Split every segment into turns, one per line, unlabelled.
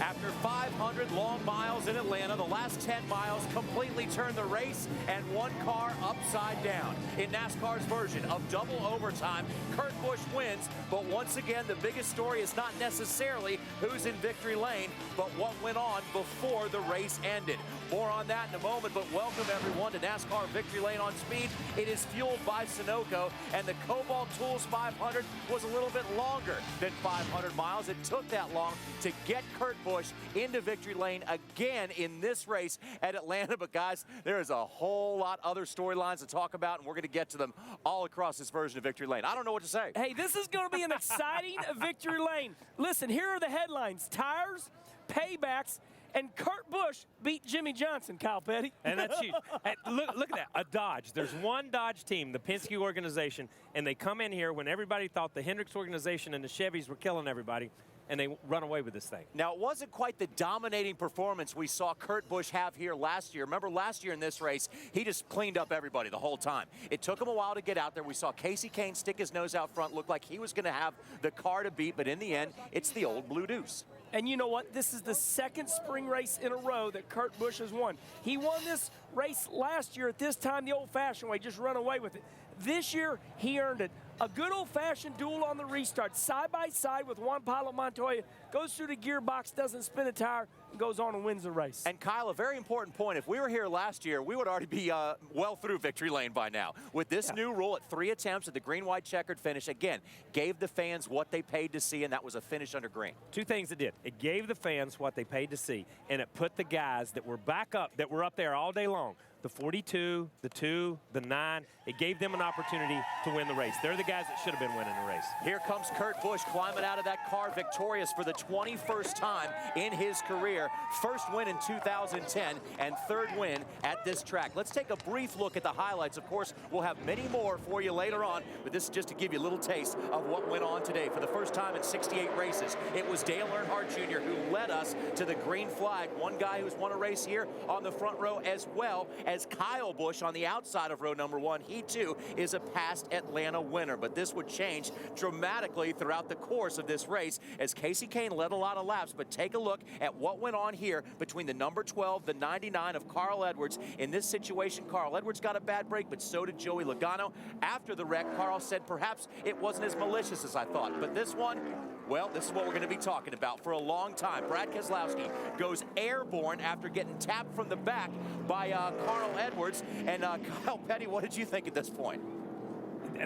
After 500 long miles in Atlanta, the last 10 miles completely turned the race and one car upside down. In NASCAR's version of double overtime, Kurt Busch wins, but once again, the biggest story is not necessarily who's in victory lane, but what went on before the race ended. More on that in a moment, but welcome everyone to NASCAR Victory Lane on Speed. It is fueled by Sunoco, and the Cobalt Tools 500 was a little bit longer than 500 miles. It took that long to get Kurt Busch into victory lane again in this race at Atlanta. But guys, there is a whole lot other storylines to talk about, and we're going to get to them all across this version of victory lane. I don't know what to say.
Hey, this is going to be an exciting victory lane. Listen, here are the headlines: tires, paybacks, and Kurt Busch beat Jimmy Johnson, Kyle Petty.
And that's huge. Hey, look at that, a Dodge. There's one Dodge team, the Penske organization, and they come in here when everybody thought the Hendricks organization and the Chevys were killing everybody, and they run away with this thing.
Now, it wasn't quite the dominating performance we saw Kurt Busch have here last year. Remember last year in this race, he just cleaned up everybody the whole time. It took him a while to get out there. We saw Casey Kane stick his nose out front, looked like he was going to have the car to beat, but in the end, it's the old Blue Deuce.
And you know what? This is the second spring race in a row that Kurt Busch has won. He won this race last year at this time the old-fashioned way, just run away with it. This year, he earned it. A good old-fashioned duel on the restart, side by side with Juan Pablo Montoya, goes through the gearbox, doesn't spin a tire, and goes on and wins the race.
And Kyle, a very important point. If we were here last year, we would already be well through victory lane by now. With this new rule at 3 attempts at the green-white checkered finish, again, gave the fans what they paid to see, and that was a finish under green.
Two things it did. It gave the fans what they paid to see, and it put the guys that were back up, that were up there all day long, the 42, the 2, the 9, it gave them an opportunity to win the race. They're the guys that should have been winning the race.
Here comes Kurt Busch climbing out of that car victorious for the 21st time in his career. First win in 2010 and third win at this track. Let's take a brief look at the highlights. Of course, we'll have many more for you later on, but this is just to give you a little taste of what went on today. For the first time in 68 races, it was Dale Earnhardt Jr. who led us to the green flag. One guy who's won a race here on the front row, as well as Kyle Busch on the outside of row number 1. He too is a past Atlanta winner, but this would change dramatically throughout the course of this race as Casey Kane led a lot of laps. But take a look at what went on here between the number 12, the 99 of Carl Edwards. In this situation, Carl Edwards got a bad break, but so did Joey Logano. After the wreck, Carl said perhaps it wasn't as malicious as I thought, but this one, well, this is what we're going to be talking about for a long time. Brad Keslowski goes airborne after getting tapped from the back by Carl Edwards. And Kyle Petty, what did you think at this point?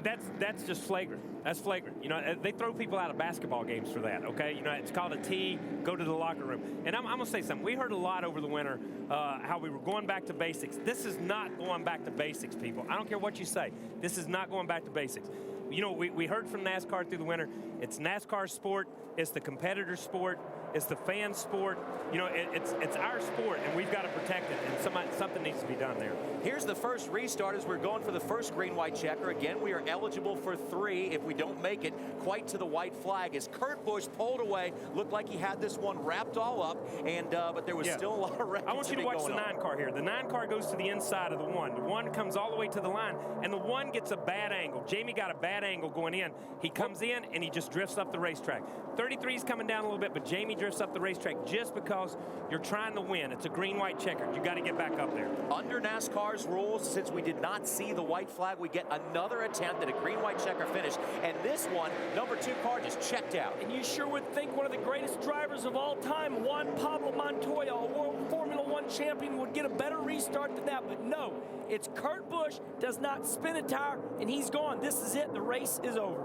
That's just flagrant. That's flagrant. You know, they throw people out of basketball games for that, okay? You know, it's called a tee, go to the locker room. And I'm going to say something. We heard a lot over the winter how we were going back to basics. This is not going back to basics, people. I don't care what you say. This is not going back to basics. You know, we heard from NASCAR through the winter. It's NASCAR sport. It's the competitor sport. It's the fan sport. You know, it's our sport, and we've got to protect it, and something needs to be done there.
Here's the first restart as we're going for the first green-white checker. Again, we are eligible for 3 if we don't make it quite to the white flag. As Kurt Busch pulled away, looked like he had this one wrapped all up, and but there was still a lot of wrecking.
I want you to watch the 9 car here. The 9 car goes to the inside of the 1. The 1 comes all the way to the line, and the 1 gets a bad angle. Jamie got a bad angle going in. He comes in, and he just drifts up the racetrack. 33 is coming down a little bit, but Jamie drifts up the racetrack just because you're trying to win. It's a green-white checker. You got to get back up there.
Under NASCAR's rules, since we did not see the white flag, we get another attempt at a green-white checker finish. And this one, number 2 car just checked out.
And you sure would think one of the greatest drivers of all time, Juan Pablo Montoya, a World Formula One champion, would get a better restart than that. But no, it's Kurt Busch, does not spin a tire, and he's gone. This is it. The race is over.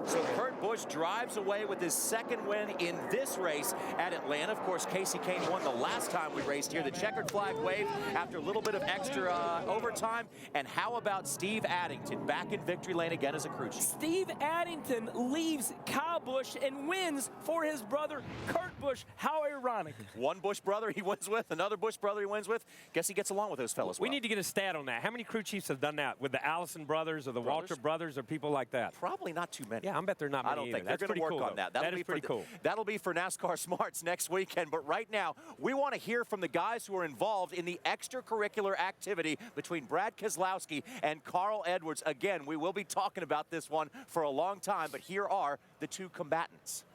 So Kurt Busch drives away with his second win in this race at Atlanta. Of course, Casey Kane won the last time we raced here. The checkered flag wave after a little bit of extra overtime. And how about Steve Addington back in victory lane again as a crew chief?
Steve Addington leaves Kyle Busch and wins for his brother, Kurt Busch. How ironic.
One Busch brother he wins with, another Busch brother he wins with. Guess he gets along with those fellas well.
We need to get a stat on that. How many crew chiefs have done that with the Allison brothers or the Walter brothers or people like that?
Probably not too many.
Yeah, I bet they're not many.
I don't think
either.
they're going to work on that.
That is pretty cool.
That'll be for NASCAR Smarts next weekend. But right now, we want to hear from the guys who are involved in the extracurricular activity between Brad Keslowski and Carl Edwards. Again, we will be talking about this one for a long time, but here are the 2 combatants.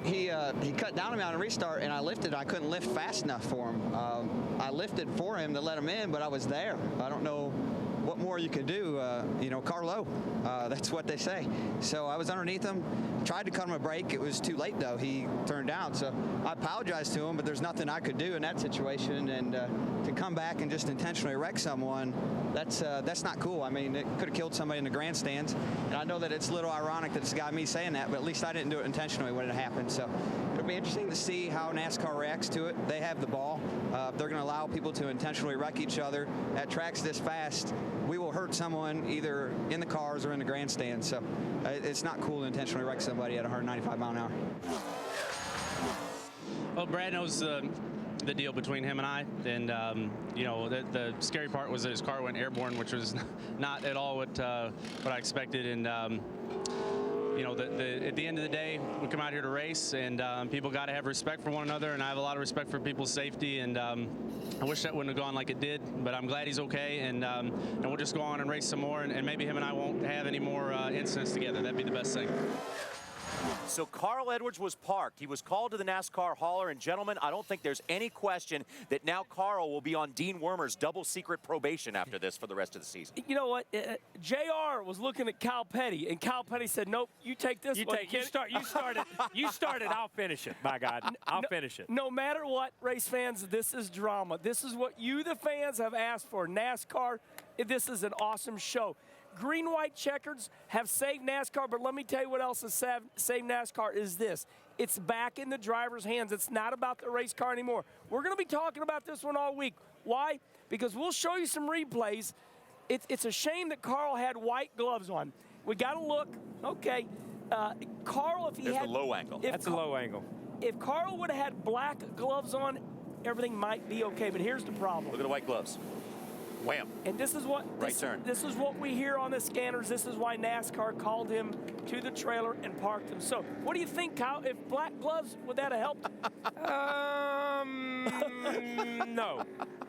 he cut down on me on a restart, and I lifted. I couldn't lift fast enough for him. I lifted for him to let him in, but I was there. I don't know what more you could do. Carlo, that's what they say. So I was underneath him, tried to cut him a break. It was too late, though. He turned down. So I apologized to him, but there's nothing I could do in that situation. And to come back and just intentionally wreck someone, that's not cool. I mean, it could have killed somebody in the grandstands. And I know that it's a little ironic that it's got me saying that, but at least I didn't do it intentionally when it happened. So it'll be interesting to see how NASCAR reacts to it. They have the ball. They're going to allow people to intentionally wreck each other at tracks this fast. We will hurt someone either in the cars or in the grandstand. So it's not cool to intentionally wreck somebody at 195 mile an hour.
Well, Brad knows the deal between him and I, and the scary part was that his car went airborne, which was not at all what I expected. And at the end of the day, we come out here to race, and people got to have respect for one another, and I have a lot of respect for people's safety, and I wish that wouldn't have gone like it did, but I'm glad he's okay, and we'll just go on and race some more, and maybe him and I won't have any more incidents together. That'd be the best thing.
So Carl Edwards was parked. He was called to the NASCAR hauler. And gentlemen, I don't think there's any question that now Carl will be on Dean Wormer's double secret probation after this for the rest of the season.
You know what? JR was looking at Kyle Petty, and Kyle Petty said, nope, you take this one.
You started, I'll finish it, by God. I'll finish it.
No matter what, race fans, this is drama. This is what you, the fans, have asked for. NASCAR, this is an awesome show. Green, white checkers have saved NASCAR, but let me tell you what else has saved NASCAR is this. It's back in the driver's hands. It's not about the race car anymore. We're going to be talking about this one all week. Why? Because we'll show you some replays. It's a shame that Carl had white gloves on. We got to look. Okay. Carl, if he
There's
had...
the low angle.
That's a low angle.
If Carl would have had black gloves on, everything might be okay, but here's the problem.
Look at the white gloves. Wham.
And this is what this is what we hear on the scanners. This is why NASCAR called him to the trailer and parked him. So, what do you think, Kyle? If black gloves, would that have helped?
No.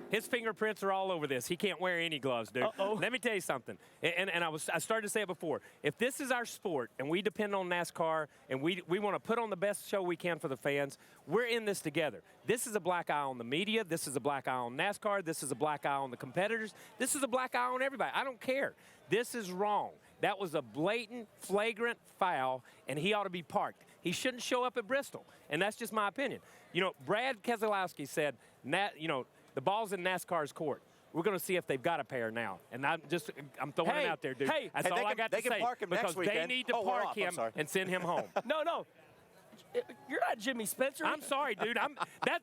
His fingerprints are all over this. He can't wear any gloves, dude. Let me tell you something. And I started to say it before. If this is our sport and we depend on NASCAR and we want to put on the best show we can for the fans, we're in this together. This is a black eye on the media. This is a black eye on NASCAR. This is a black eye on the competitors. This is a black eye on everybody. I don't care. This is wrong. That was a blatant, flagrant foul, and he ought to be parked. He shouldn't show up at Bristol, and that's just my opinion. Brad Keselowski said, the ball's in NASCAR's court. We're going to see if they've got a pair now. And I'm throwing it out there, dude. That's all I got to say. Because they need to park him and send him home.
No. You're not Jimmy Spencer.
I'm sorry, dude.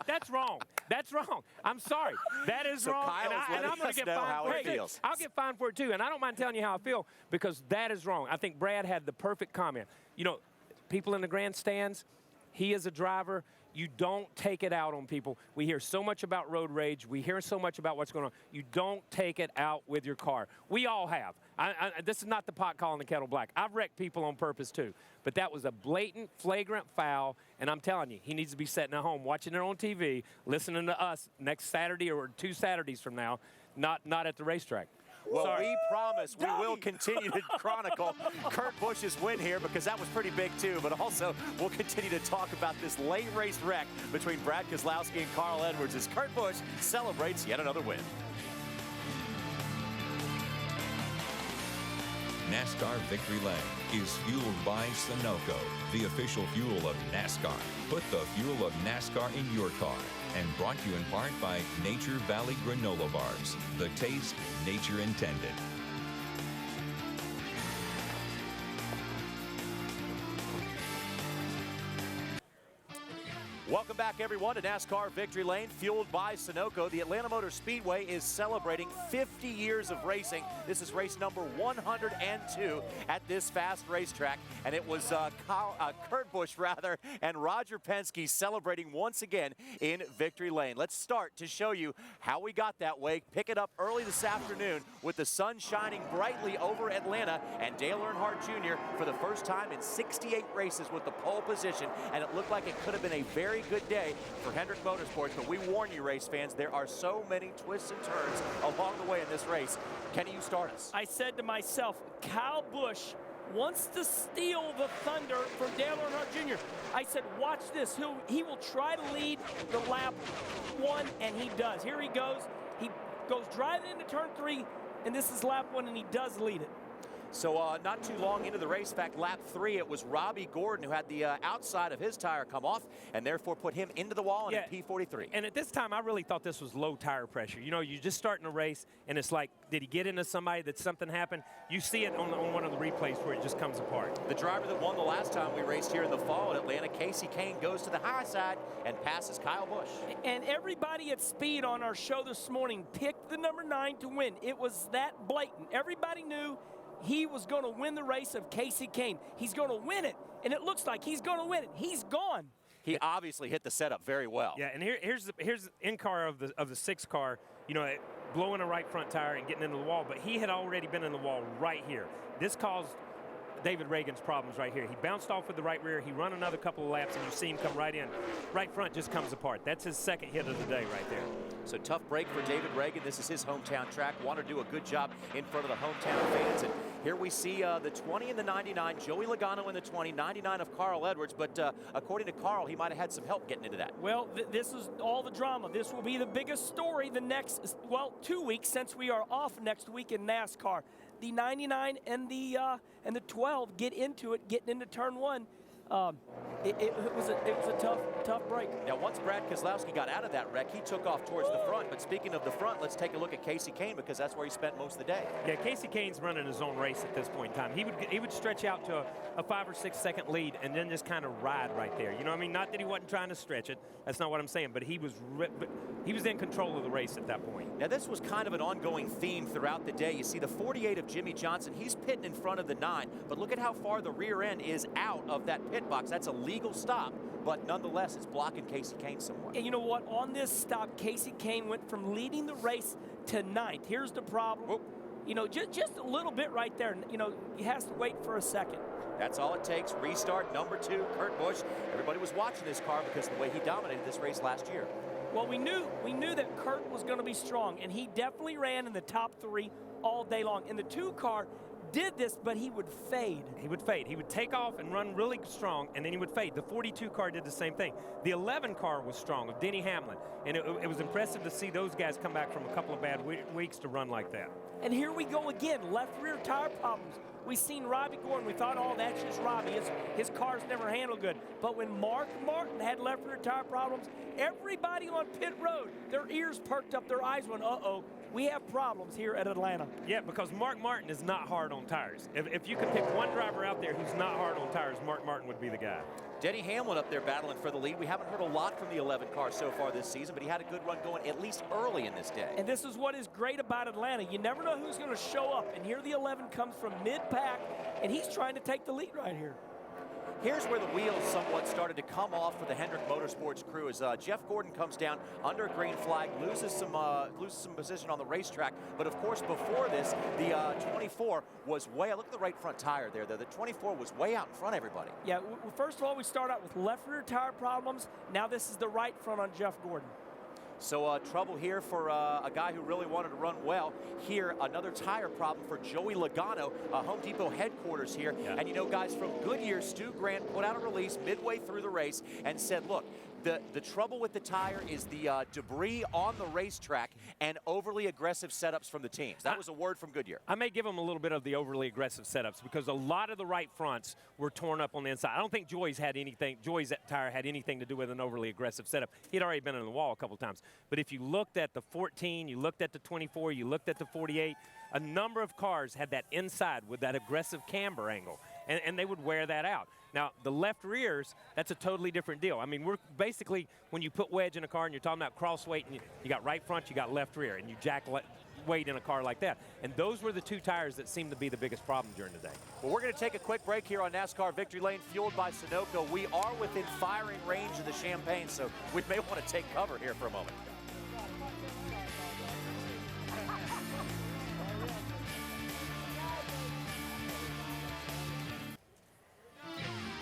That's wrong. That's wrong. I'm sorry. That is wrong. And I'm going to get fined for it too. I'll get fined for it too. And I don't mind telling you how I feel because that is wrong. I think Brad had the perfect comment. People in the grandstands, he is a driver. You don't take it out on people. We hear so much about road rage. We hear so much about what's going on. You don't take it out with your car. We all have. This is not the pot calling the kettle black. I've wrecked people on purpose too. But that was a blatant, flagrant foul. And I'm telling you, he needs to be sitting at home watching it on TV, listening to us next Saturday or 2 Saturdays from now, not at the racetrack.
Well, we promise we will continue to chronicle Kurt Busch's win here because that was pretty big too, but also we'll continue to talk about this late race wreck between Brad Keselowski and Carl Edwards as Kurt Busch celebrates yet another win.
NASCAR Victory Lane is fueled by Sunoco, the official fuel of NASCAR. Put the fuel of NASCAR in your car. And brought to you in part by Nature Valley Granola Bars, the taste nature intended.
Welcome back, everyone, to NASCAR Victory Lane, fueled by Sunoco. The Atlanta Motor Speedway is celebrating 50 years of racing. This is race number 102 at this fast racetrack, and it was Kurt Busch, and Roger Penske celebrating once again in Victory Lane. Let's start to show you how we got that way. Pick it up early this afternoon with the sun shining brightly over Atlanta, and Dale Earnhardt Jr. for the first time in 68 races with the pole position, and it looked like it could have been a very good day for Hendrick Motorsports, but we warn you, race fans, there are so many twists and turns along the way in this race. Kenny, you start us.
I said to myself, Kyle Busch wants to steal the thunder from Dale Earnhardt Jr. I said, watch this. He will try to lead the lap 1, and he does. Here he goes. He goes driving into turn 3, and this is lap 1, and he does lead it.
So not too long into the race, in fact, lap 3, it was Robbie Gordon who had the outside of his tire come off and therefore put him into the wall in a P43.
And at this time, I really thought this was low tire pressure. You know, you're just starting a race, and it's like, did he get into somebody that something happened? You see it on one of the replays where it just comes apart.
The driver that won the last time we raced here in the fall at Atlanta, Casey Kane, goes to the high side and passes Kyle Busch.
And everybody at Speed on our show this morning picked the number 9 to win. It was that blatant. Everybody knew he was going to win the race of Casey Kane. He's going to win it, and it looks like he's going to win it. He's gone.
He obviously hit the setup very well.
Yeah, and here's the in-car of the 6 car, you know, blowing a right front tire and getting into the wall, but he had already been in the wall right here. This caused David Reagan's problems right here. He bounced off with the right rear. He run another couple of laps, and you see him come right in. Right front just comes apart. That's his second hit of the day right there.
So tough break for David Reagan. This is his hometown track. Want to do a good job in front of the hometown fans. And here we see the 20 and the 99. Joey Logano in the 20, 99 of Carl Edwards. But according to Carl, he might have had some help getting into that.
Well, this is all the drama. This will be the biggest story the next, 2 weeks since we are off next week in NASCAR. The 99 and the 12 get into it, getting into turn 1. It was a tough break.
Now, once Brad Keslowski got out of that wreck, he took off towards the front. But speaking of the front, let's take a look at Casey Kane, because that's where he spent most of the day.
Yeah, Casey Kane's running his own race at this point in time. He would stretch out to a 5 or 6 second lead and then just kind of ride right there. You know what I mean? Not that he wasn't trying to stretch it. That's not what I'm saying. But he was in control of the race at that point.
Now, this was kind of an ongoing theme throughout the day. You see the 48 of Jimmy Johnson. He's pitting in front of the 9. But look at how far the rear end is out of that pit box. That's a legal stop. But nonetheless, it's blocking Casey Kane somewhat.
And you know what? On this stop, Casey Kane went from leading the race to 9th. Here's the problem.
Whoop.
You know, just a little bit right there. You know, he has to wait for a second.
That's all it takes. Restart, number 2, Kurt Busch. Everybody was watching this car because of the way he dominated this race last year.
Well, we knew that Kurt was going to be strong, and he definitely ran in the top 3 all day long. And the 2 car did this, but he would fade.
He would fade. He would take off and run really strong, and then he would fade. The 42 car did the same thing. The 11 car was strong, of Denny Hamlin, and it was impressive to see those guys come back from a couple of bad weeks to run like that.
And here we go again, left rear tire problems. We seen Robbie Gordon. We thought, oh, that's just Robbie. His car's never handled good. But when Mark Martin had left rear tire problems, everybody on pit road, their ears perked up, their eyes went, uh-oh, we have problems here at Atlanta.
Yeah, because Mark Martin is not hard on tires. If you could pick one driver out there who's not hard on tires, Mark Martin would be the guy.
Denny Hamlin up there battling for the lead. We haven't heard a lot from the 11 car so far this season, but he had a good run going at least early in this day.
And this is what is great about Atlanta. You never know who's going to show up. And here the 11 comes from mid-pack, and he's trying to take the lead right here.
Here's where the wheels somewhat started to come off for the Hendrick Motorsports crew as Jeff Gordon comes down under a green flag, loses some position on the racetrack. But of course, before this, the 24 was way out. Look at the right front tire there. The 24 was way out in front of everybody.
Yeah, first of all, we start out with left rear tire problems. Now this is the right front on Jeff Gordon.
So trouble here for a guy who really wanted to run well. Here, another tire problem for Joey Logano, Home Depot headquarters here. Yeah. And you know, guys, from Goodyear, Stu Grant put out a release midway through the race and said, look, the trouble with the tire is the debris on the racetrack and overly aggressive setups from the teams. That was a word from Goodyear.
I may give them a little bit of the overly aggressive setups because a lot of the right fronts were torn up on the inside. I don't think Joey's tire had anything to do with an overly aggressive setup. He'd already been in the wall a couple times. But if you looked at the 14, you looked at the 24, you looked at the 48, a number of cars had that inside with that aggressive camber angle, and they would wear that out. Now, the left rears, that's a totally different deal. I mean, we're basically, when you put wedge in a car and you're talking about cross weight, and you got right front, you got left rear, and you jack weight in a car like that. And those were the 2 tires that seemed to be the biggest problem during the day.
Well, we're going to take a quick break here on NASCAR Victory Lane, fueled by Sunoco. We are within firing range of the Champagne, so we may want to take cover here for a moment.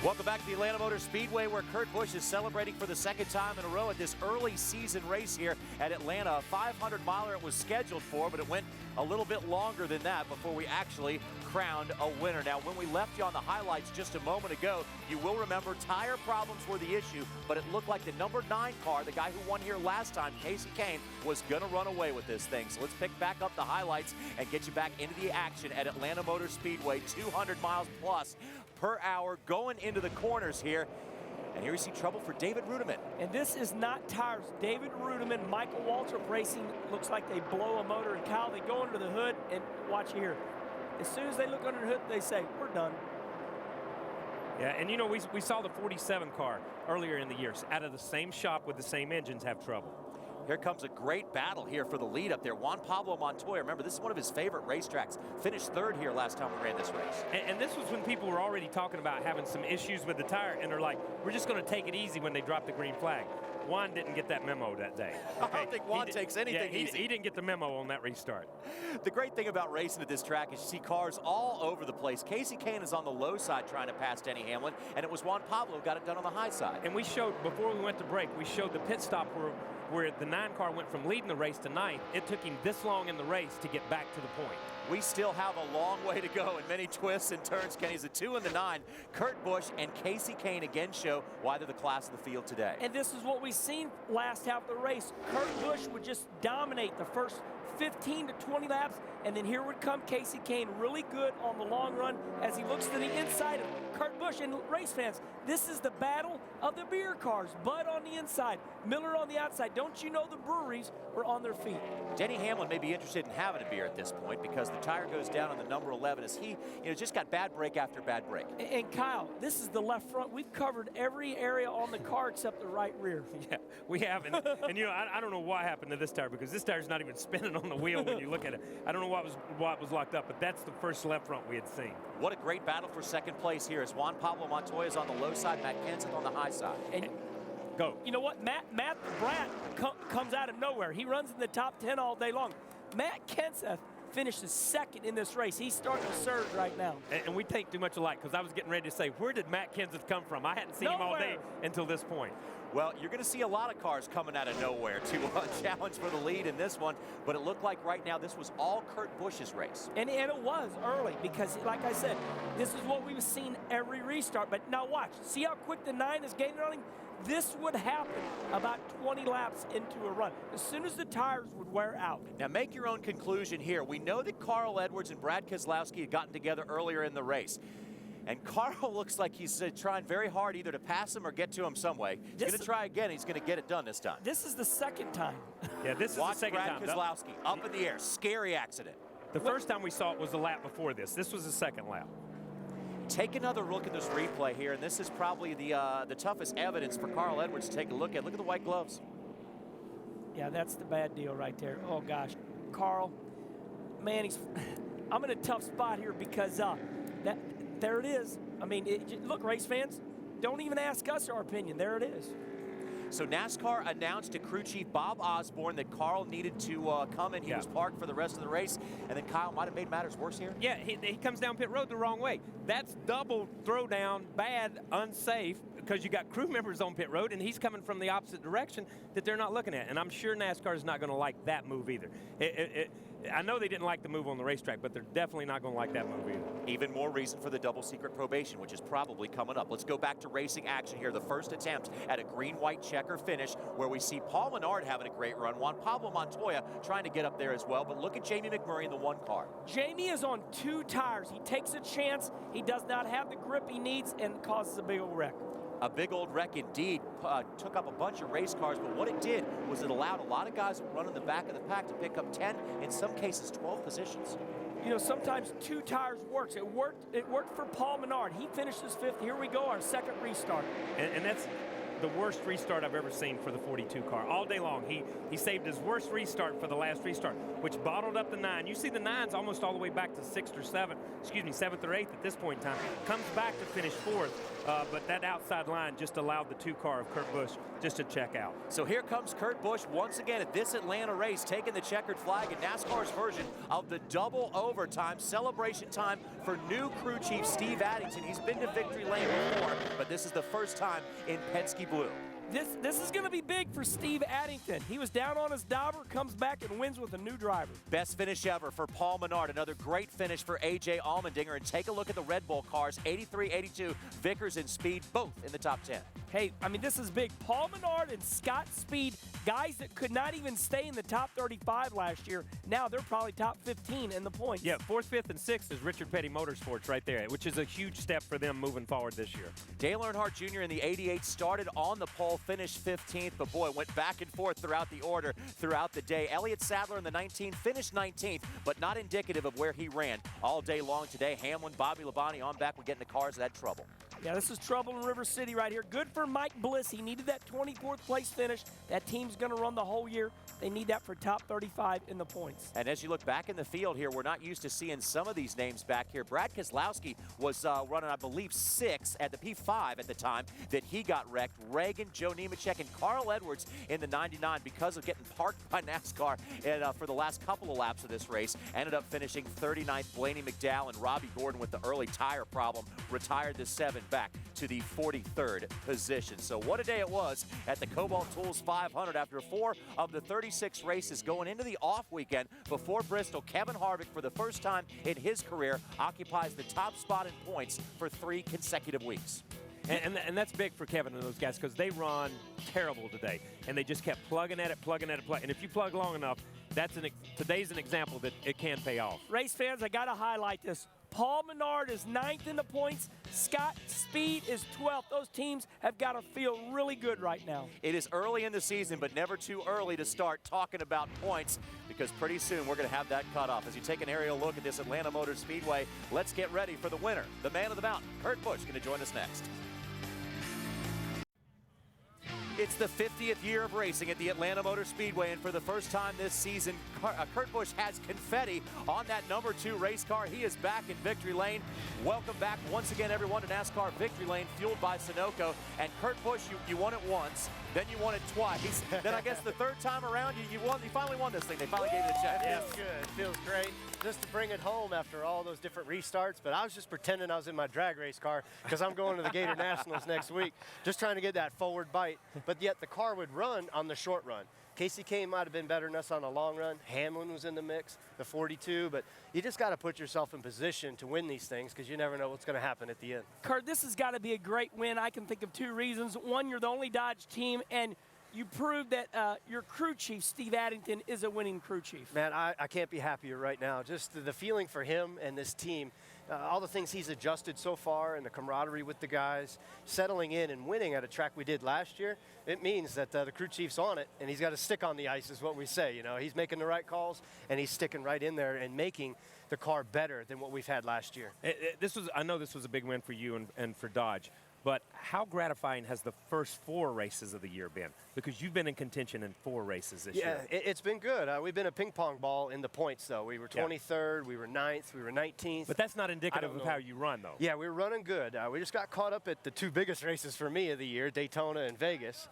Welcome back to the Atlanta Motor Speedway, where Kurt Busch is celebrating for the second time in a row at this early season race here at Atlanta. A 500-miler it was scheduled for, but it went a little bit longer than that before we actually crowned a winner. Now, when we left you on the highlights just a moment ago, you will remember tire problems were the issue, but it looked like the number 9 car, the guy who won here last time, Kasey Kahne, was going to run away with this thing. So let's pick back up the highlights and get you back into the action at Atlanta Motor Speedway. 200 miles plus per hour going into the corners here. And here we see trouble for David Rudiman.
And this is not tires. David Rudiman, Michael Waltrip Racing, looks like they blow a motor. And Kyle, they go under the hood, and watch here. As soon as they look under the hood, they say, we're done.
Yeah, and you know, we saw the 47 car earlier in the year. Out of the same shop with the same engines have trouble.
Here comes a great battle here for the lead up there. Juan Pablo Montoya, remember, this is one of his favorite racetracks. Finished 3rd here last time we ran this race.
And this was when people were already talking about having some issues with the tire, and they're like, we're just going to take it easy when they drop the green flag. Juan didn't get that memo that day. Okay?
I don't think Juan takes anything easy.
He didn't get the memo on that restart.
The great thing about racing at this track is you see cars all over the place. Kasey Kahne is on the low side trying to pass Denny Hamlin, and it was Juan Pablo who got it done on the high side.
And we showed, before we went to break, we showed the pit stop where the 9 car went from leading the race to 9th. It took him this long in the race to get back to the point.
We still have a long way to go and many twists and turns. Kenny's a 2 and the 9. Kurt Busch and Kasey Kahne again show why they're the class of the field today.
And this is what we've seen last half of the race. Kurt Busch would just dominate the first 15 to 20 laps, and then here would come Kasey Kahne, really good on the long run as he looks to the inside of Kurt Busch. And race fans, this is the battle of the beer cars. Bud on the inside, Miller on the outside. Don't you know the breweries were on their feet?
Denny Hamlin may be interested in having a beer at this point because the tire goes down on the number 11 as he just got bad break after bad break.
And Kyle, this is the left front. We've covered every area on the car except the right rear.
Yeah, we have. And I don't know what happened to this tire because this tire's not even spinning on the wheel when you look at it. I don't know what was locked up, but that's the first left front we had seen.
What a great battle for second place here as Juan Pablo Montoya is on the low side, Matt Kenseth on the high side.
And
go.
You know what? Matt Bratt comes out of nowhere. He runs in the top 10 all day long. Matt Kenseth finishes 2nd in this race. He's starting to surge right now.
And we think too much alike because I was getting ready to say, where did Matt Kenseth come from? I hadn't seen him all day until this point.
Well, you're going to see a lot of cars coming out of nowhere to challenge for the lead in this one, but it looked like right now this was all Kurt Busch's race.
And it was early because, like I said, this is what we've seen every restart. But now watch. See how quick the 9 is gaining on him? This would happen about 20 laps into a run, as soon as the tires would wear out.
Now make your own conclusion here. We know that Carl Edwards and Brad Keslowski had gotten together earlier in the race. And Carl looks like he's trying very hard either to pass him or get to him some way. He's going to try again. He's going to get it done this time.
This is the 2nd time.
Yeah, this is the second
Brad
time.
Keslowski up in the air. Scary accident.
The first time we saw it was the lap before this. This was the 2nd lap.
Take another look at this replay here, and this is probably the toughest evidence for Carl Edwards to take a look at. Look at the white gloves.
Yeah, that's the bad deal right there. Oh, gosh. Carl, man, I'm in a tough spot here because there it is. I mean, look, race fans, don't even ask us our opinion. There it is.
So NASCAR announced to crew chief Bob Osborne that Carl needed to come in. He was parked for the rest of the race. And then Kyle might have made matters worse here.
Yeah, he comes down pit road the wrong way. That's double throwdown, bad, unsafe, because you got crew members on pit road, and he's coming from the opposite direction that they're not looking at. And I'm sure NASCAR is not going to like that move either. I know they didn't like the move on the racetrack, but they're definitely not going to like that move either.
Even more reason for the double secret probation, which is probably coming up. Let's go back to racing action here. The first attempt at a green-white checker finish where we see Paul Menard having a great run. Juan Pablo Montoya trying to get up there as well. But look at Jamie McMurray in the 1 car.
Jamie is on 2 tires. He takes a chance. He does not have the grip he needs and causes a big old wreck.
A big old wreck indeed. Took up a bunch of race cars, but what it did was it allowed a lot of guys that run in the back of the pack to pick up 10, in some cases 12 positions.
You know, sometimes 2 tires works. It worked for Paul Menard. He finishes 5th. Here we go, our 2nd restart.
And that's the worst restart I've ever seen for the 42 car. All day long, he saved his worst restart for the last restart, which bottled up the 9. You see the 9's almost all the way back to 6th or 7th, 7th or 8th at this point in time. Comes back to finish 4th. but that outside line just allowed the 2-car of Kurt Busch just to check out.
So here comes Kurt Busch once again at this Atlanta race, taking the checkered flag in NASCAR's version of the double overtime celebration time for new crew chief Steve Addington. He's been to victory lane before, but this is the first time in Penske Blue.
This is going to be big for Steve Addington. He was down on his dauber, comes back and wins with a new driver.
Best finish ever for Paul Menard. Another great finish for A.J. Allmendinger. And take a look at the Red Bull cars, 83, 82, Vickers and Speed, both in the top 10.
Hey, I mean, this is big. Paul Menard and Scott Speed, guys that could not even stay in the top 35 last year, now they're probably top 15 in the points.
Yeah, 4th, 5th, and 6th is Richard Petty Motorsports right there, which is a huge step for them moving forward this year.
Dale Earnhardt Jr. in the 88 started on the pole, finished 15th, but boy, went back and forth throughout the order throughout the day. Elliott Sadler in the 19 finished 19th, but not indicative of where he ran all day long today. Hamlin, Bobby Labonte on back. We're getting the cars of that trouble.
Yeah, this is trouble in River City right here. Good for Mike Bliss. He needed that 24th place finish. That team's going to run the whole year. They need that for top 35 in the points.
And as you look back in the field here, we're not used to seeing some of these names back here. Brad Keslowski was running, I believe, 6 at the P5 at the time that he got wrecked. Reagan, Joe Nemechek, and Carl Edwards in the 99 because of getting parked by NASCAR and, for the last couple of laps of this race. Ended up finishing 39th. Blaney McDowell and Robbie Gordon with the early tire problem retired the 7 back to the 43rd position. So what a day it was at the Cobalt Tools 500 after 4 of the 36 races going into the off weekend before Bristol. Kevin Harvick, for the first time in his career, occupies the top spot in points for 3 consecutive weeks.
And that's big for Kevin and those guys because they run terrible today. And they just kept plugging at it. And if you plug long enough, today's an example that it can pay off.
Race fans, I got to highlight this. Paul Menard is 9th in the points. Scott Speed is 12th. Those teams have got to feel really good right now.
It is early in the season, but never too early to start talking about points because pretty soon we're going to have that cutoff. As you take an aerial look at this Atlanta Motor Speedway, let's get ready for the winner, the man of the mountain. Kurt Busch going to join us next. It's the 50th year of racing at the Atlanta Motor Speedway, and for the first time this season, Kurt Busch has confetti on that number 2 race car. He is back in victory lane. Welcome back once again, everyone, to NASCAR Victory Lane, fueled by Sunoco. And Kurt Busch, you won it once, then you won it twice. Then I guess the 3rd time around, you finally won this thing. They finally gave you the check.
It feels good. It feels great just to bring it home after all those different restarts. But I was just pretending I was in my drag race car because I'm going to the Gator Nationals next week, just trying to get that forward bite. But yet the car would run on the short run. Casey Kane might have been better than us on the long run. Hamlin was in the mix, the 42. But you just got to put yourself in position to win these things because you never know what's going to happen at the end.
Kurt, this has got to be a great win. I can think of 2 reasons. One, you're the only Dodge team, and you proved that your crew chief, Steve Addington, is a winning crew chief.
Man, I can't be happier right now. Just the feeling for him and this team, all the things he's adjusted so far and the camaraderie with the guys, settling in and winning at a track we did last year, it means that the crew chief's on it, and he's got to stick on the ice is what we say. You know, he's making the right calls, and he's sticking right in there and making the car better than what we've had last year.
I know this was a big win for you and for Dodge. But how gratifying has the first 4 races of the year been? Because you've been in contention in 4 races this year.
Yeah, it's been good. We've been a ping pong ball in the points, though. We were 23rd, we were 9th, we were 19th.
But that's not indicative of how you run, though.
Yeah, we were running good. We just got caught up at the 2 biggest races for me of the year, Daytona and Vegas,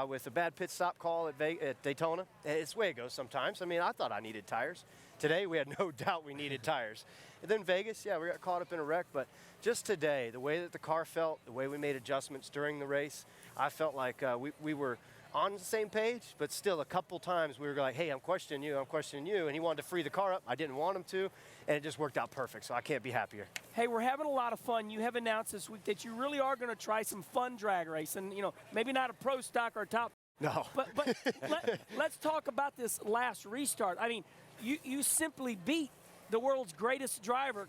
with a bad pit stop call at Daytona. It's the way it goes sometimes. I mean, I thought I needed tires. Today, we had no doubt we needed tires. And then Vegas, yeah, we got caught up in a wreck, but just today, the way that the car felt, the way we made adjustments during the race, I felt like we were on the same page, but still a couple times we were like, hey, I'm questioning you, and he wanted to free the car up. I didn't want him to, and it just worked out perfect, so I can't be happier.
Hey, we're having a lot of fun. You have announced this week that you really are going to try some fun drag racing, you know, maybe not a pro stock or a top.
No.
But let's talk about this last restart. I mean, you simply beat the world's greatest driver,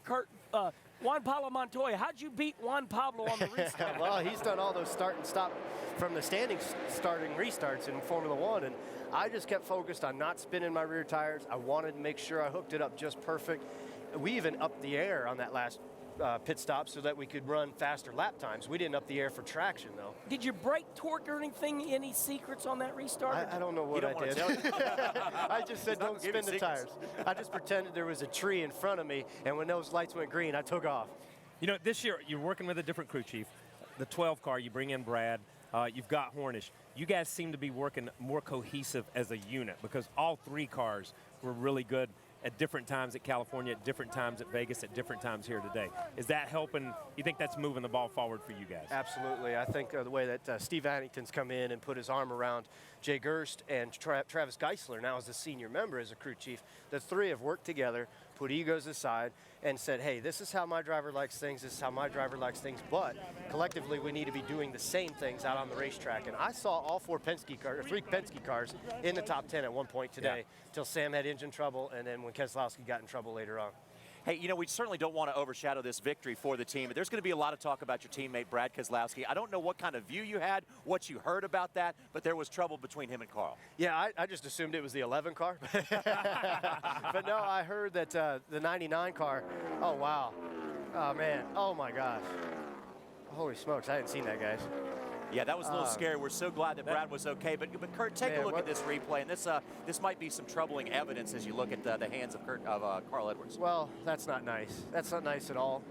Juan Pablo Montoya. How'd you beat Juan Pablo on the restart?
Well, he's done all those start and stop from the standing starting restarts in Formula One, and I just kept focused on not spinning my rear tires. I wanted to make sure I hooked it up just perfect. We even upped the air on that last pit stop so that we could run faster lap times. We didn't up the air for traction, though.
Did you break torque or anything? Any secrets on that restart?
I don't know what I did. I just said don't spin the tires. I just pretended there was a tree in front of me, and when those lights went green, I took off.
You know, this year you're working with a different crew chief. the 12 car, you bring in Brad. You've got Hornish. You guys seem to be working more cohesive as a unit because all 3 cars were really good at different times at California, at different times at Vegas, at different times here today. Is that helping? You think that's moving the ball forward for you guys?
Absolutely. I think the way that Steve Addington's come in and put his arm around Jay Gerst and Travis Geisler now as a senior member, as a crew chief, the 3 have worked together, put egos aside, and said, hey, this is how my driver likes things, this is how my driver likes things, but collectively we need to be doing the same things out on the racetrack. And I saw all 3 Penske cars in the top 10 at one point today, till Sam had engine trouble, and then when Keslowski got in trouble later on.
Hey, you know, we certainly don't want to overshadow this victory for the team. There's going to be a lot of talk about your teammate, Brad Keselowski. I don't know what kind of view you had, what you heard about that, but there was trouble between him and Carl.
Yeah, I just assumed it was the 11 car. But no, I heard that the 99 car, oh, wow. Oh, man. Oh, my gosh. Holy smokes, I hadn't seen that, guys.
Yeah, that was a little scary. We're so glad that Brad was okay. But Kurt, take a look at this replay, and this might be some troubling evidence as you look at the hands of Carl Edwards.
Well, that's not nice. That's not nice at all.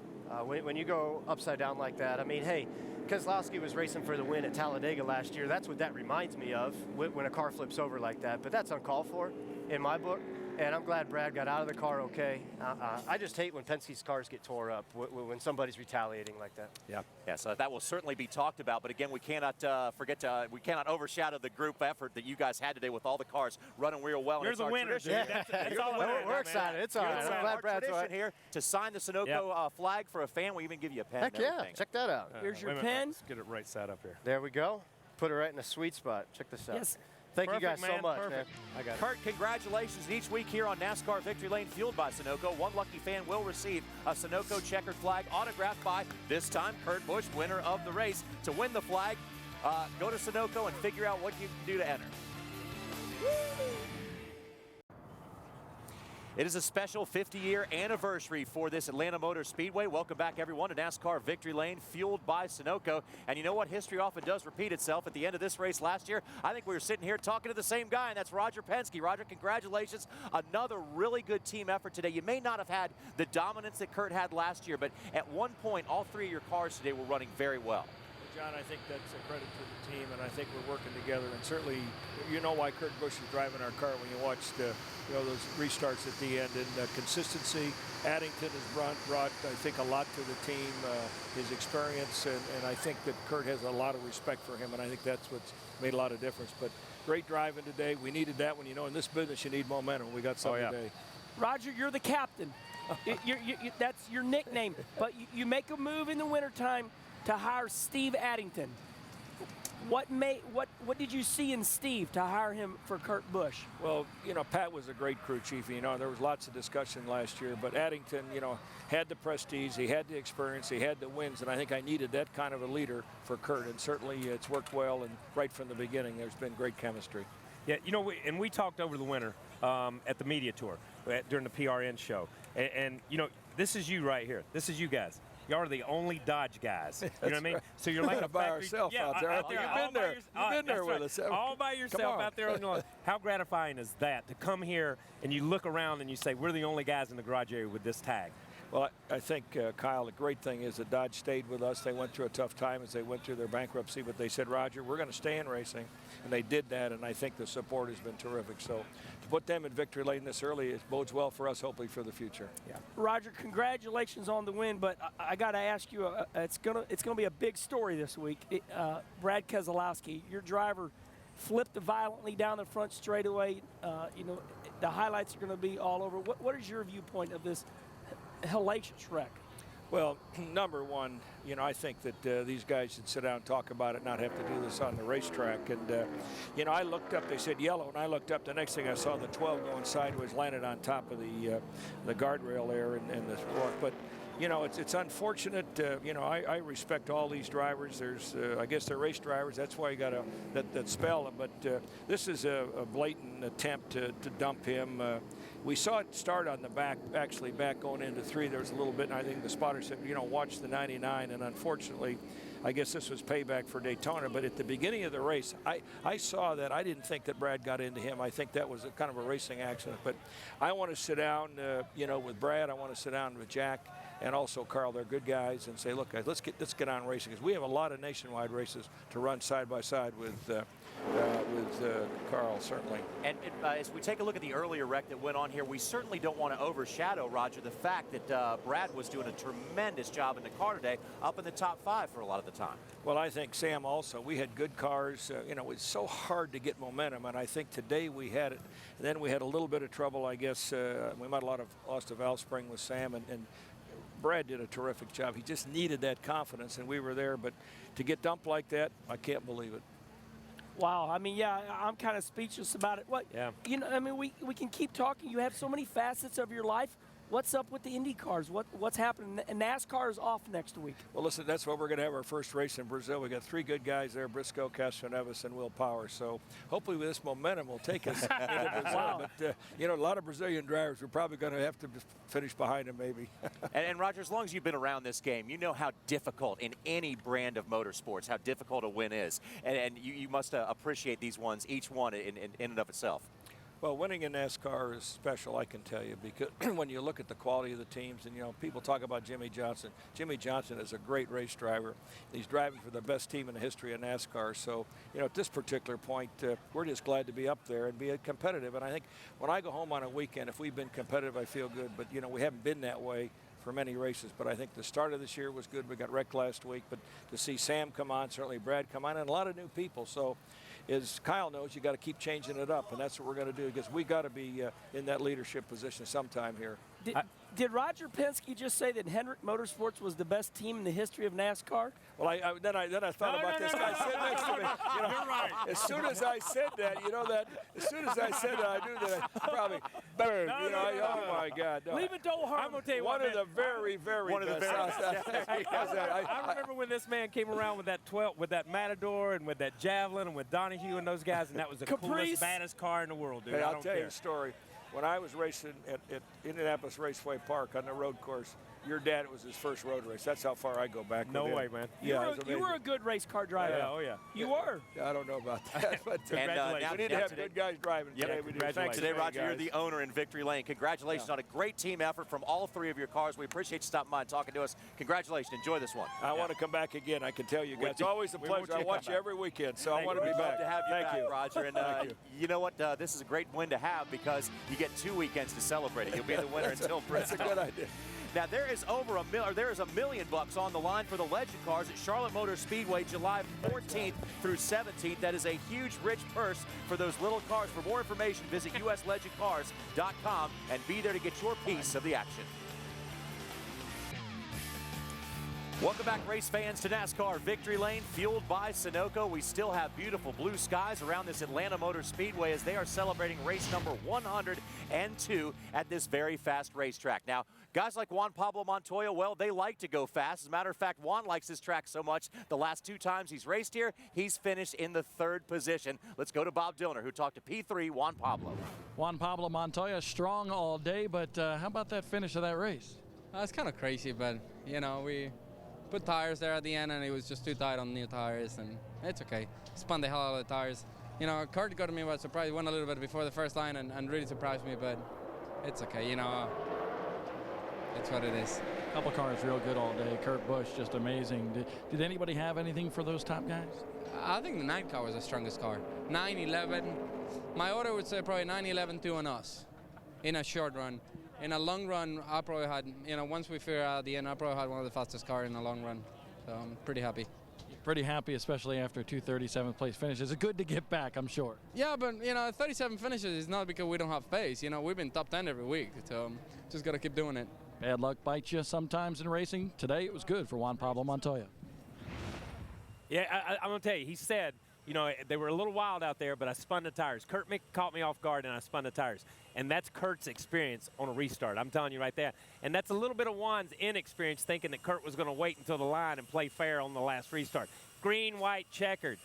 When you go upside down like that, I mean, hey, Keselowski was racing for the win at Talladega last year. That's what that reminds me of when a car flips over like that. But that's uncalled for in my book. And I'm glad Brad got out of the car okay. I just hate when Penske's cars get tore up, when somebody's retaliating like that.
Yeah, so that will certainly be talked about. But again, we cannot we cannot overshadow the group effort that you guys had today with all the cars running real well.
You're the winner, dude. That's all
we're excited. It's all right. I'm glad Brad's right
here to sign the Sunoco flag for a fan. We even give you a pen.
Heck yeah, check that out.
Here's your pen.
Let's get it right side up here.
There we go. Put it right in a sweet spot. Check this out.
Yes.
Thank you guys so much, man.
I got it.
Kurt, congratulations. Each week here on NASCAR Victory Lane, fueled by Sunoco, one lucky fan will receive a Sunoco checkered flag autographed by, this time, Kurt Busch, winner of the race. To win the flag, go to Sunoco and figure out what you can do to enter. It is a special 50-year anniversary for this Atlanta Motor Speedway. Welcome back, everyone, to NASCAR Victory Lane, fueled by Sunoco. And you know what? History often does repeat itself. At the end of this race last year, I think we were sitting here talking to the same guy, and that's Roger Penske. Roger, congratulations. Another really good team effort today. You may not have had the dominance that Kurt had last year, but at one point, all 3 of your cars today were running very well.
John, I think that's a credit to the team, and I think we're working together. And certainly, you know why Kurt Busch is driving our car when you watch those restarts at the end. And consistency, Addington has brought, I think, a lot to the team, his experience, and I think that Kurt has a lot of respect for him, and I think that's what's made a lot of difference. But great driving today. We needed that when, in this business you need momentum. We got some today.
Roger, you're the captain. That's your nickname. But you make a move in the wintertime to hire Steve Addington. What did you see in Steve to hire him for Kurt Busch?
Well, Pat was a great crew chief. There was lots of discussion last year, but Addington, had the prestige, he had the experience, he had the wins, and I think I needed that kind of a leader for Kurt, and certainly it's worked well, and right from the beginning, there's been great chemistry.
Yeah, we talked over the winter at the media tour during the PRN show, and this is you right here. This is you guys. Y'all are the only Dodge guys. You know what I mean?
Right.
So you're like a
by
factory.
ourselves out there. You've been there. You've been there with us.
All by yourself out there on your own. How gratifying is that to come here and you look around and you say, we're the only guys in the garage area with this tag?
Well, I think, Kyle, the great thing is that Dodge stayed with us. They went through a tough time as they went through their bankruptcy, but they said, Roger, we're going to stay in racing. And they did that, and I think the support has been terrific. So to put them in victory lane this early, it bodes well for us, hopefully, for the future.
Yeah. Roger, congratulations on the win, but I got to ask you, it's gonna be a big story this week. Brad Keselowski, your driver, flipped violently down the front straightaway. The highlights are going to be all over. What is your viewpoint of this hellacious wreck?
Well, number one, I think that these guys should sit down and talk about it, not have to do this on the racetrack. And, I looked up, they said yellow, and I looked up, the next thing I saw the 12 going sideways, landed on top of the guardrail there and the walk. But, it's unfortunate. I respect all these drivers. There's, I guess they're race drivers. That's why you got that spell. But this is a blatant attempt to dump him. We saw it start on the back going into 3. There was a little bit, and I think the spotter said, watch the 99. And unfortunately, I guess this was payback for Daytona. But at the beginning of the race, I saw that. I didn't think that Brad got into him. I think that was kind of a racing accident. But I want to sit down, with Brad. I want to sit down with Jack. and also Carl, they're good guys, and say, look, guys, let's get on racing, because we have a lot of nationwide races to run side by side with Carl, certainly.
And as we take a look at the earlier wreck that went on here, we certainly don't want to overshadow, Roger, the fact that Brad was doing a tremendous job in the car today, up in the top 5 for a lot of the time.
Well, I think Sam also. We had good cars. You know, it's so hard to get momentum, and I think today we had it. And then we had a little bit of trouble, I guess. We might have lost a valve spring with Sam, and Brad did a terrific job. He just needed that confidence, and we were there. But to get dumped like that, I can't believe it.
Wow, I mean, yeah, I'm kind of speechless about it. What?
Yeah.
You know, I mean, we can keep talking. You have so many facets of your life. What's up with the Indy cars? What's happening? And NASCAR is off next week.
Well, listen, that's where we're going to have our first race in Brazil. We got 3 good guys there: Briscoe, Keslowski, and Edwards, and Will Power. So hopefully, with this momentum, will take us into Brazil.
Wow.
But you know, a lot of Brazilian drivers, we're probably going to have to finish behind them, maybe.
And Roger, as long as you've been around this game, you know how difficult in any brand of motorsports, how difficult a win is. And you must appreciate these ones, each one in and of itself.
Well, winning in NASCAR is special, I can tell you, because when you look at the quality of the teams, and, you know, people talk about Jimmy Johnson. Jimmy Johnson is a great race driver. He's driving for the best team in the history of NASCAR. So, you know, at this particular point, we're just glad to be up there and be competitive. And I think when I go home on a weekend, if we've been competitive, I feel good. But, you know, we haven't been that way for many races. But I think the start of this year was good. We got wrecked last week. But to see Sam come on, certainly Brad come on, and a lot of new people. So, as Kyle knows, you got to keep changing it up, and that's what we're going to do, because we got to be in that leadership position sometime here.
Did Roger Penske just say that Hendrick Motorsports was the best team in the history of NASCAR?
Well, then I thought about this guy sitting next to me. You know,
You're right.
As soon as I said that, you know that. As soon as I said that, I knew that I probably. Oh my God! No.
Leave it to old Harmon.
I'm going to tell you
One
what,
of the very best.
I remember when this man came around with that Matador and with that Javelin and with Donahue and those guys, and that was the coolest, baddest car in the world, dude.
Hey,
I
I'll
don't
tell
care.
you a story. When I was racing at Indianapolis Raceway Park on the road course, your dad, it was his first road race. That's how far I go back.
No
with him.
way, man.
You were a good race car driver.
Yeah, oh yeah.
You were.
I don't know about that, but
Congratulations.
we need to have good guys driving today. We do. Thanks
Today,
again,
Roger, you're
guys.
the owner in Victory Lane. Congratulations on a great team effort from all 3 of your cars. We appreciate you stopping by and talking to us. Congratulations. Enjoy this one.
I want to come back again. I can tell you guys. It's always a
we want
pleasure.
you
I
to
watch
come
you
back.
every weekend, so I want to be
We'd love
back.
to have you
Thank
back,
you,
Roger. And you know what? This is a great win to have, because you get 2 weekends to celebrate it. You'll be the winner until
That's a
Bristol.
good idea.
Now, there is $1 million on the line for the Legend Cars at Charlotte Motor Speedway, July 14th through 17th. That is a huge, rich purse for those little cars. For more information, visit uslegendcars.com and be there to get your piece of the action. Welcome back, race fans, to NASCAR Victory Lane, fueled by Sunoco. We still have beautiful blue skies around this Atlanta Motor Speedway as they are celebrating race number 102 at this very fast racetrack. Now, guys like Juan Pablo Montoya, well, they like to go fast. As a matter of fact, Juan likes this track so much, the last 2 times he's raced here, he's finished in the 3rd position. Let's go to Bob Dillner, who talked to P3 Juan Pablo.
Juan Pablo Montoya strong all day, but how about that finish of that race?
It's kind of crazy, but, you know, we put tires there at the end, and it was just too tight on new tires, and it's okay. Spun the hell out of the tires. You know, Kurt got me by surprise. Went a little bit before the first line and really surprised me, but it's okay. You know, it's what it is.
Couple cars real good all day. Kurt Busch just amazing. Did anybody have anything for those top guys?
I think the 9 car was the strongest car. 9, 11. My order would say probably 9, 11, 2 on us in a short run. In a long run, I probably had, you know, once we figure out the end, I probably had one of the fastest cars in the long run. So I'm pretty happy.
Pretty happy, especially after 2 37th place finishes. It's good to get back, I'm sure.
Yeah, but, you know, 37 finishes is not because we don't have pace. You know, we've been top 10 every week, so just got to keep doing it.
Bad luck bites you sometimes in racing. Today it was good for Juan Pablo Montoya.
Yeah, I'm going to tell you, he said, you know, they were a little wild out there, but I spun the tires. Kurt caught me off guard, and I spun the tires. And that's Kurt's experience on a restart. I'm telling you right there. And that's a little bit of Juan's inexperience, thinking that Kurt was going to wait until the line and play fair on the last restart. Green, white, checkered.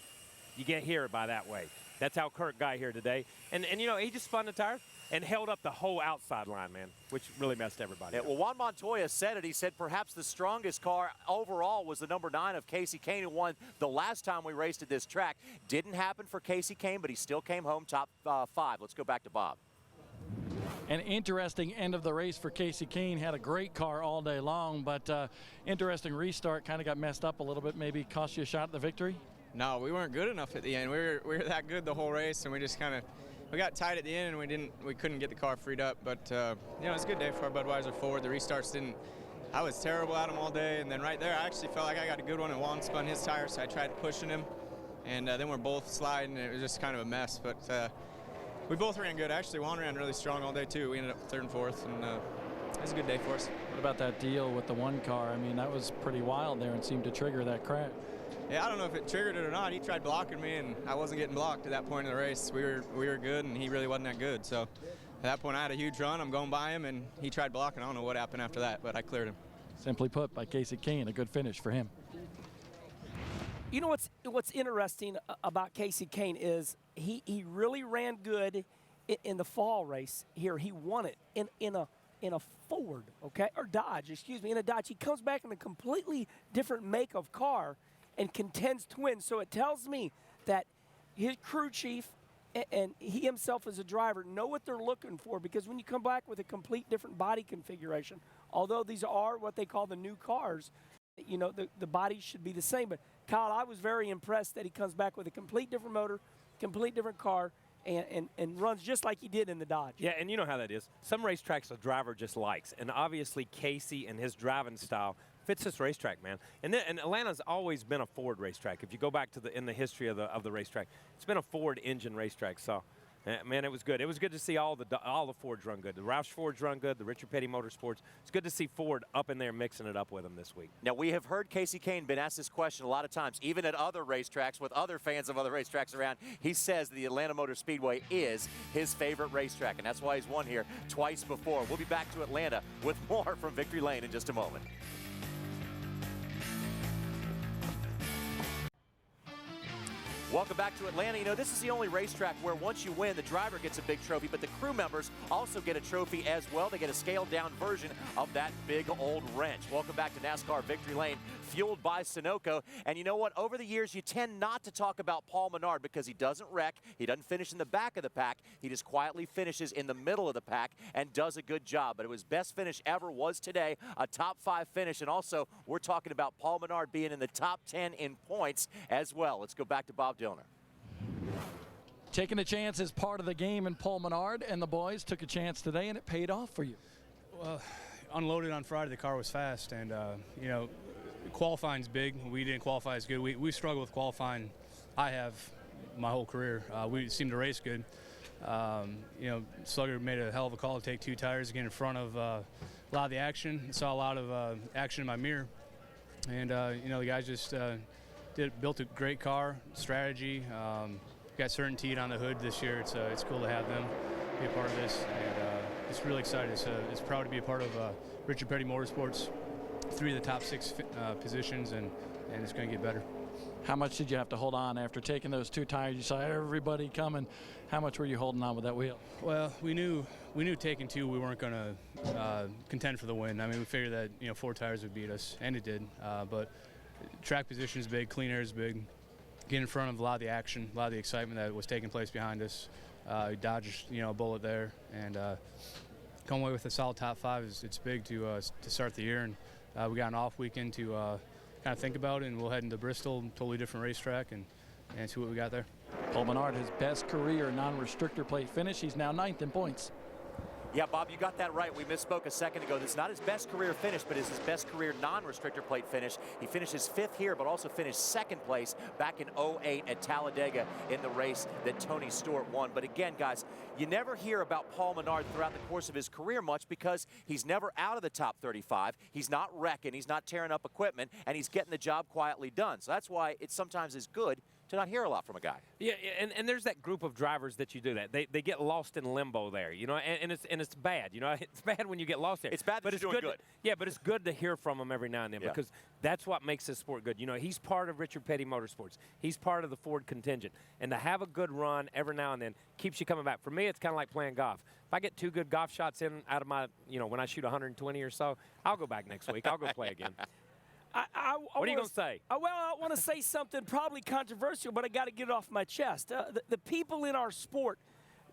You get here by that way. That's how Kurt got here today. And you know, he just spun the tires and held up the whole outside line, man, which really messed everybody up.
Well, Juan Montoya said it. He said perhaps the strongest car overall was the number 9 of Casey Kane, who won the last time we raced at this track. Didn't happen for Casey Kane, but he still came home top 5. Let's go back to Bob.
An interesting end of the race for Kasey Kahne. Had a great car all day long, but interesting restart. Kind of got messed up a little bit. Maybe cost you a shot at the victory?
No, we weren't good enough at the end. We were that good the whole race, and we just kind of got tight at the end, and we couldn't get the car freed up. But you know, it's a good day for our Budweiser Ford. The restarts didn't. I was terrible at them all day, and then right there, I actually felt like I got a good one, and Juan spun his tire, so I tried pushing him, and then we're both sliding, and it was just kind of a mess. But we both ran good. Actually, Juan ran really strong all day too. We ended up 3rd and 4th, and it was a good day for us.
What about that deal with the one car? I mean, that was pretty wild there and seemed to trigger that crash.
Yeah, I don't know if it triggered it or not. He tried blocking me, and I wasn't getting blocked at that point in the race. We were good, and he really wasn't that good. So at that point, I had a huge run. I'm going by him, and he tried blocking. I don't know what happened after that, but I cleared him.
Simply put, by Kasey Kahne, a good finish for him.
You know what's interesting about Kasey Kahne is he really ran good in the fall race here. He won it in a Ford, okay, or Dodge, excuse me, in a Dodge. He comes back in a completely different make of car and contends to win. So it tells me that his crew chief and he himself as a driver know what they're looking for, because when you come back with a complete different body configuration, although these are what they call the new cars, you know, the bodies should be the same. But Kyle, I was very impressed that he comes back with a complete different motor, complete different car, and runs just like he did in the Dodge.
Yeah, and you know how that is. Some racetracks a driver just likes, and obviously Kasey and his driving style fits this racetrack, man. And Atlanta's always been a Ford racetrack. If you go back to in the history of the racetrack, it's been a Ford engine racetrack. So, man, it was good. It was good to see all the Fords run good. The Roush Fords run good. The Richard Petty Motorsports. It's good to see Ford up in there mixing it up with them this week.
Now, we have heard Kasey Kahne been asked this question a lot of times, even at other racetracks with other fans of other racetracks around. He says the Atlanta Motor Speedway is his favorite racetrack, and that's why he's won here twice before. We'll be back to Atlanta with more from Victory Lane in just a moment. Welcome back to Atlanta. You know, this is the only racetrack where once you win, the driver gets a big trophy, but the crew members also get a trophy as well. They get a scaled-down version of that big old wrench. Welcome back to NASCAR Victory Lane, fueled by Sunoco. And you know what? Over the years, you tend not to talk about Paul Menard because he doesn't wreck. He doesn't finish in the back of the pack. He just quietly finishes in the middle of the pack and does a good job. But his best finish ever was today, a top 5 finish. And also, we're talking about Paul Menard being in the top 10 in points as well. Let's go back to Bob Dillner.
Taking a chance is part of the game, and Paul Menard and the boys took a chance today, and it paid off for you.
Well, unloaded on Friday, the car was fast, and you know, qualifying's big. We didn't qualify as good. We struggle with qualifying. I have my whole career. We seem to race good. You know, Slugger made a hell of a call to take 2 tires to get in front of a lot of the action. Saw a lot of action in my mirror, and you know, the guys just built a great car, strategy. Got certainty on the hood this year. It's cool to have them be a part of this, and just really excited. It's proud to be a part of Richard Petty Motorsports, 3 of the top 6 positions, and it's going to get better.
How much did you have to hold on after taking those 2 tires? You saw everybody coming. How much were you holding on with that wheel?
Well, we knew taking 2 we weren't going to contend for the win. I mean, we figured that, you know, 4 tires would beat us, and it did. But track position is big, clean air is big. Get in front of a lot of the action, a lot of the excitement that was taking place behind us. Dodged, you know, a bullet there, and come away with a solid top 5 it's big to start the year. And we got an off weekend to kind of think about it, and we'll head into Bristol, totally different racetrack, and see what we got there.
Paul Menard, his best career non-restrictor plate finish. He's now 9th in points.
Yeah, Bob, you got that right. We misspoke a second ago. This is not his best career finish, but it's his best career non-restrictor plate finish. He finishes 5th here, but also finished 2nd place back in 08 at Talladega in the race that Tony Stewart won. But again, guys, you never hear about Paul Menard throughout the course of his career much because he's never out of the top 35. He's not wrecking. He's not tearing up equipment, and he's getting the job quietly done. So that's why it sometimes is good to not hear a lot from a guy.
Yeah, and there's that group of drivers that you do that. They get lost in limbo there, you know, and it's bad. You know, it's bad when you get lost there.
It's bad, but it's doing good.
Yeah, but it's good to hear from him every now and then because that's what makes this sport good. You know, he's part of Richard Petty Motorsports. He's part of the Ford contingent, and to have a good run every now and then keeps you coming back. For me, it's kind of like playing golf. If I get 2 good golf shots in out of my, you know, when I shoot 120 or so, I'll go back next week. I'll go play again. What are you going to say?
Well, I want to say something probably controversial, but I got to get it off my chest. The people in our sport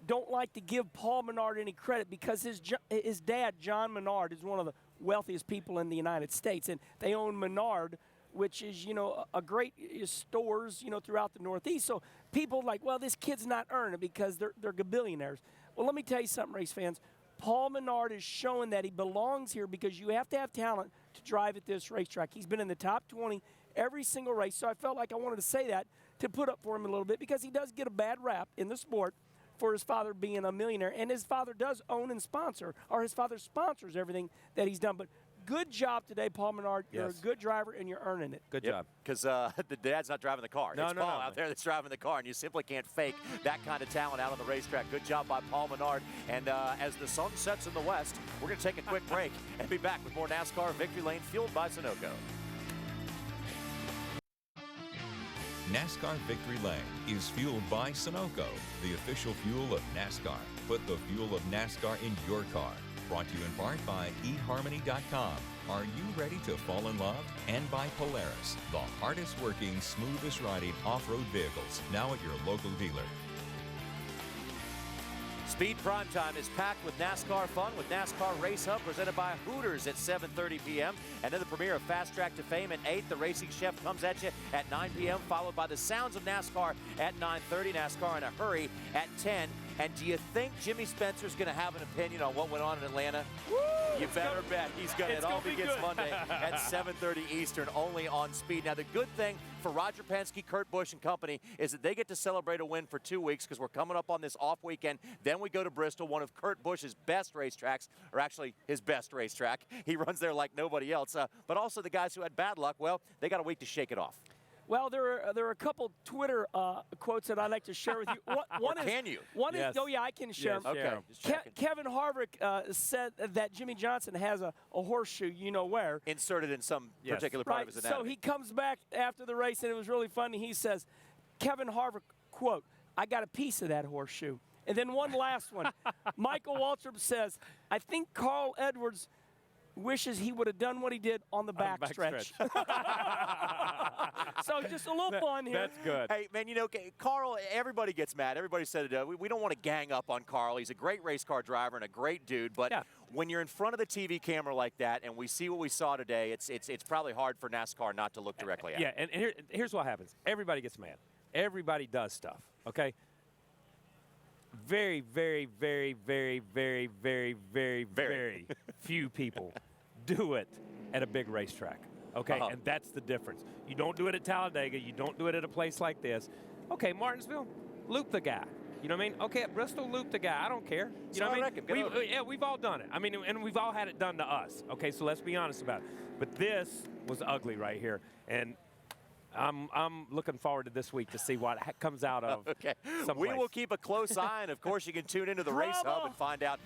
don't like to give Paul Menard any credit because his dad, John Menard, is one of the wealthiest people in the United States, and they own Menard, which is, a great stores, throughout the Northeast. So people like, well, this kid's not earning it because they're billionaires. Well, let me tell you something, race fans. Paul Menard is showing that he belongs here because you have to have talent to drive at this racetrack. He's been in the top 20 every single race, so I felt like I wanted to say that to put up for him a little bit because he does get a bad rap in the sport for his father being a millionaire, and his father does own and sponsor, or his father sponsors everything that he's done. But good job today, Paul Menard. You're a good driver, and you're earning it.
Good job. Because the dad's not driving the car. It's Paul out there that's driving the car, and you simply can't fake that kind of talent out on the racetrack. Good job by Paul Menard. And as the sun sets in the west, we're going to take a quick break and be back with more NASCAR Victory Lane fueled by Sunoco.
NASCAR Victory Lane is fueled by Sunoco, the official fuel of NASCAR. Put the fuel of NASCAR in your car. Brought to you in part by eHarmony.com. Are you ready to fall in love? And by Polaris, the hardest working, smoothest riding off-road vehicles. Now at your local dealer.
Speed Prime Time is packed with NASCAR fun with NASCAR Race Hub presented by Hooters at 7:30 p.m. And then the premiere of Fast Track to Fame at 8. The Racing Chef comes at you at 9 p.m. followed by the Sounds of NASCAR at 9:30. NASCAR in a Hurry at 10. And do you think Jimmy Spencer's going to have an opinion on what went on in Atlanta? Woo! You better bet he's going to. It all begins Monday at 7:30 Eastern, only on Speed. Now, the good thing for Roger Penske, Kurt Busch, and company is that they get to celebrate a win for 2 weeks because we're coming up on this off weekend. Then we go to Bristol, one of Kurt Busch's best racetracks, or actually his best racetrack. He runs there like nobody else. But also the guys who had bad luck, well, they got a week to shake it off.
Well, there are a couple Twitter quotes that I'd like to share with you.
Can you?
Oh, yeah, I can share them.
Okay.
Kevin Harvick said that Jimmy Johnson has a horseshoe, where.
Inserted in some particular part of his anatomy.
So he comes back after the race, and it was really funny. He says, Kevin Harvick, quote, "I got a piece of that horseshoe." And then one last one. Michael Waltrip says, "I think Carl Edwards wishes he would have done what he did on the backstretch." So just a little fun here.
That's good.
Hey, man, Carl, everybody gets mad. Everybody said we don't want to gang up on Carl. He's a great race car driver and a great dude. But when you're in front of the TV camera like that and we see what we saw today, it's probably hard for NASCAR not to look directly at it.
Yeah, and here's what happens. Everybody gets mad. Everybody does stuff, okay? Very, very, very, very, very, very, very, very few people do it at a big racetrack, okay? And that's the difference. You don't do it at Talladega. You don't do it at a place like this. Okay, Martinsville, loop the guy. You know what I mean? Okay, at Bristol, loop the guy. I don't care. You know what I mean? We've all done it. I mean, and we've all had it done to us. Okay, so let's be honest about it. But this was ugly right here, and I'm looking forward to this week to see what comes out of.
Okay,
someplace.
We will keep a close eye, and of course you can tune into the Race Hub and find out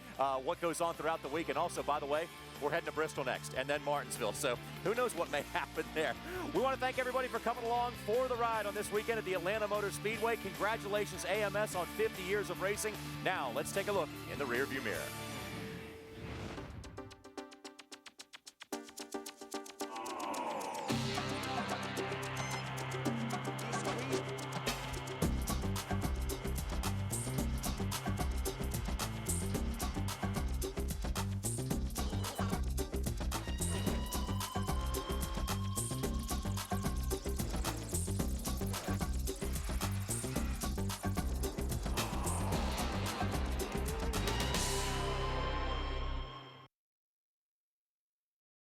what goes on throughout the week. And also, by the way, we're heading to Bristol next, and then Martinsville. So who knows what may happen there. We want to thank everybody for coming along for the ride on this weekend at the Atlanta Motor Speedway. Congratulations, AMS, on 50 years of racing. Now let's take a look in the rearview mirror.